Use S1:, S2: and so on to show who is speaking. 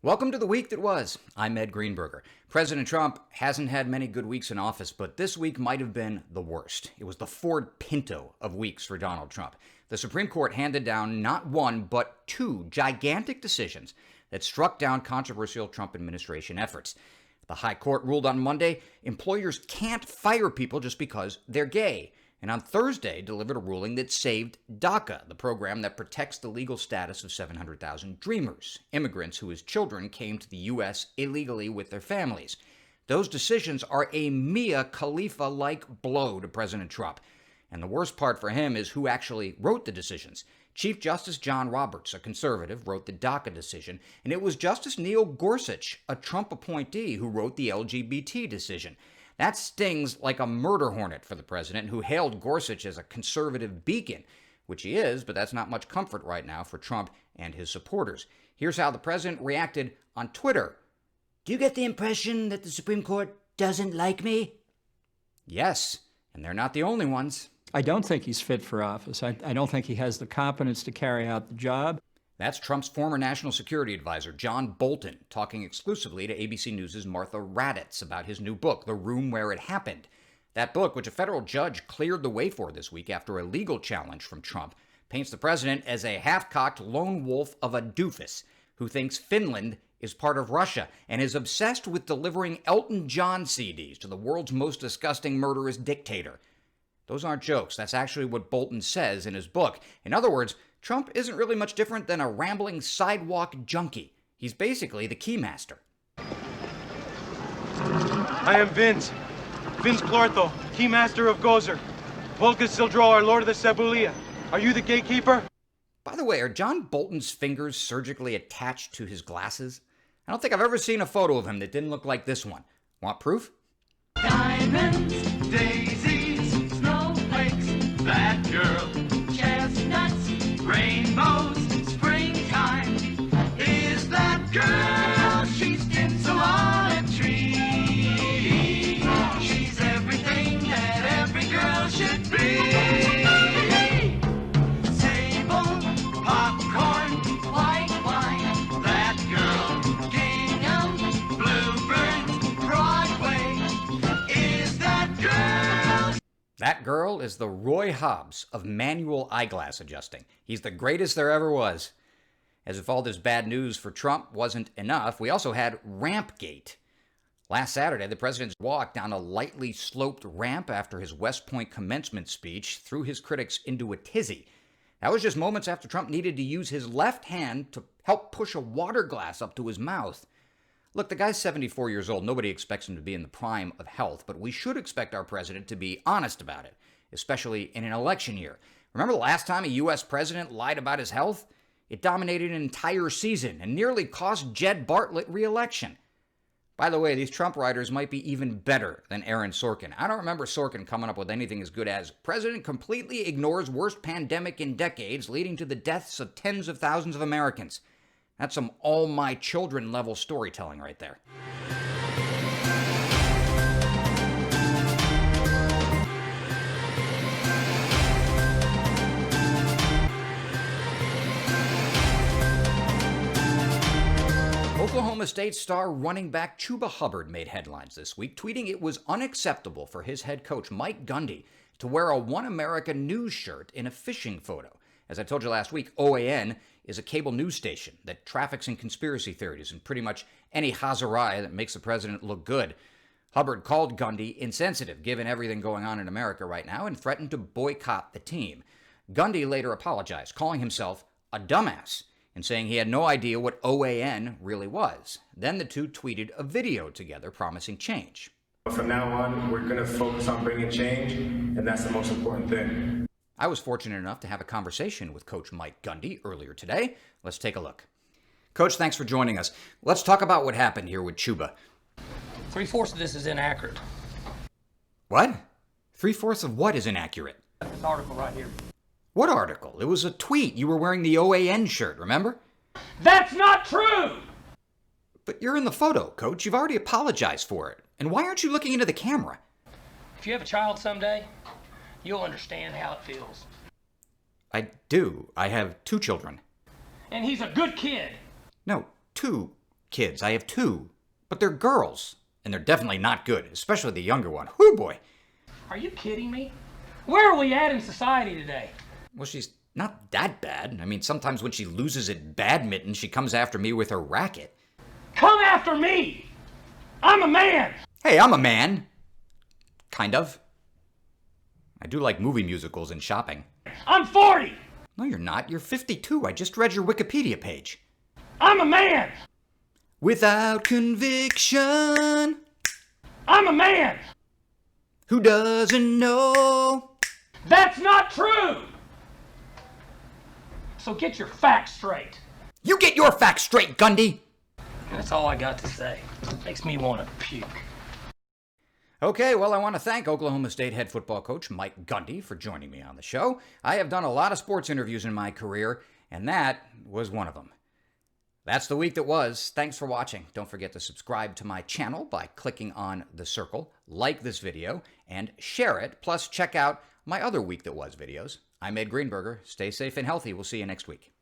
S1: Welcome to the week that was. I'm Ed Greenberger. President Trump hasn't had many good weeks in office, but this week might have been the worst. It was the Ford Pinto of weeks for Donald Trump. The Supreme Court handed down not one, but two gigantic decisions that struck down controversial Trump administration efforts. The High Court ruled on Monday employers can't fire people just because they're gay. And on Thursday, delivered a ruling that saved DACA, the program that protects the legal status of 700,000 Dreamers, immigrants whose children came to the U.S. illegally with their families. Those decisions are a Mia Khalifa-like blow to President Trump. And the worst part for him is who actually wrote the decisions. Chief Justice John Roberts, a conservative, wrote the DACA decision, and it was Justice Neil Gorsuch, a Trump appointee, who wrote the LGBT decision. That stings like a murder hornet for the president, who hailed Gorsuch as a conservative beacon, which he is, but that's not much comfort right now for Trump and his supporters. Here's how the president reacted on Twitter.
S2: Do you get the impression that the Supreme Court doesn't like me?
S1: Yes, and they're not the only ones.
S3: I don't think he's fit for office. I don't think he has the competence to carry out the job.
S1: That's Trump's former national security advisor, John Bolton, talking exclusively to ABC News' Martha Raddatz about his new book, The Room Where It Happened. That book, which a federal judge cleared the way for this week after a legal challenge from Trump, paints the president as a half-cocked lone wolf of a doofus who thinks Finland is part of Russia and is obsessed with delivering Elton John CDs to the world's most disgusting murderous dictator. Those aren't jokes. That's actually what Bolton says in his book. In other words, Trump isn't really much different than a rambling sidewalk junkie. He's basically the keymaster.
S4: I am Vince Clortho, keymaster of Gozer. Volga Sildro, Lord of the Sabulia. Are you the gatekeeper?
S1: By the way, are John Bolton's fingers surgically attached to his glasses? I don't think I've ever seen a photo of him that didn't look like this one. Want proof?
S5: Diamonds, daisies, snowflakes, that girl, chestnuts, rainbows, springtime, is that girl, she's tinsel on a tree, she's everything that every girl should be, sable, popcorn, white wine, that girl, gingham, bluebird, Broadway, is that girl.
S1: That girl is the Roy Hobbs of manual eyeglass adjusting. He's the greatest there ever was. As if all this bad news for Trump wasn't enough, we also had RampGate. Last Saturday, the president's walk down a lightly sloped ramp after his West Point commencement speech threw his critics into a tizzy. That was just moments after Trump needed to use his left hand to help push a water glass up to his mouth. Look, the guy's 74 years old. Nobody expects him to be in the prime of health, but we should expect our president to be honest about it, especially in an election year. Remember the last time a U.S. president lied about his health? It dominated an entire season and nearly cost Jed Bartlett re-election. By the way, these Trump writers might be even better than Aaron Sorkin. I don't remember Sorkin coming up with anything as good as "President completely ignores worst pandemic in decades, leading to the deaths of tens of thousands of Americans." That's some all my children level storytelling right there. Oklahoma State star running back Chuba Hubbard made headlines this week, tweeting it was unacceptable for his head coach, Mike Gundy, to wear a One America News shirt in a fishing photo. As I told you last week, OAN is a cable news station that traffics in conspiracy theories and pretty much any hazariah that makes the president look good. Hubbard called Gundy insensitive, given everything going on in America right now, and threatened to boycott the team. Gundy later apologized, calling himself a dumbass and saying he had no idea what OAN really was. Then the two tweeted a video together promising change.
S6: From now on, we're going to focus on bringing change, and that's the most important thing.
S1: I was fortunate enough to have a conversation with Coach Mike Gundy earlier today. Let's take a look. Coach, thanks for joining us. Let's talk about what happened here with Chuba.
S7: 3/4 of this is inaccurate.
S1: What? 3/4 of what is inaccurate?
S7: This article right here.
S1: What article? It was a tweet. You were wearing the OAN shirt, remember?
S7: That's not true!
S1: But you're in the photo, Coach. You've already apologized for it. And why aren't you looking into the camera?
S7: If you have a child someday, you'll understand how it feels.
S1: I do. I have 2 children.
S7: And he's a good kid.
S1: No, 2 kids. I have two, but they're girls, and they're definitely not good, especially the younger one. Whoo boy.
S7: Are you kidding me? Where are we at in society today?
S1: Well, she's not that bad. I mean, sometimes when she loses at badminton, she comes after me with her racket.
S7: Come after me! I'm a man!
S1: Hey, I'm a man. Kind of. I do like movie musicals and shopping.
S7: I'm 40!
S1: No, you're not. You're 52. I just read your Wikipedia page.
S7: I'm a man!
S1: Without conviction.
S7: I'm a man!
S1: Who doesn't know?
S7: That's not true! So get your facts straight.
S1: You get your facts straight, Gundy!
S7: That's all I got to say. Makes me want to puke.
S1: Okay, well, I want to thank Oklahoma State head football coach Mike Gundy for joining me on the show. I have done a lot of sports interviews in my career, and that was one of them. That's the week that was. Thanks for watching. Don't forget to subscribe to my channel by clicking on the circle, like this video, and share it. Plus, check out my other Week That Was videos. I'm Ed Greenberger. Stay safe and healthy. We'll see you next week.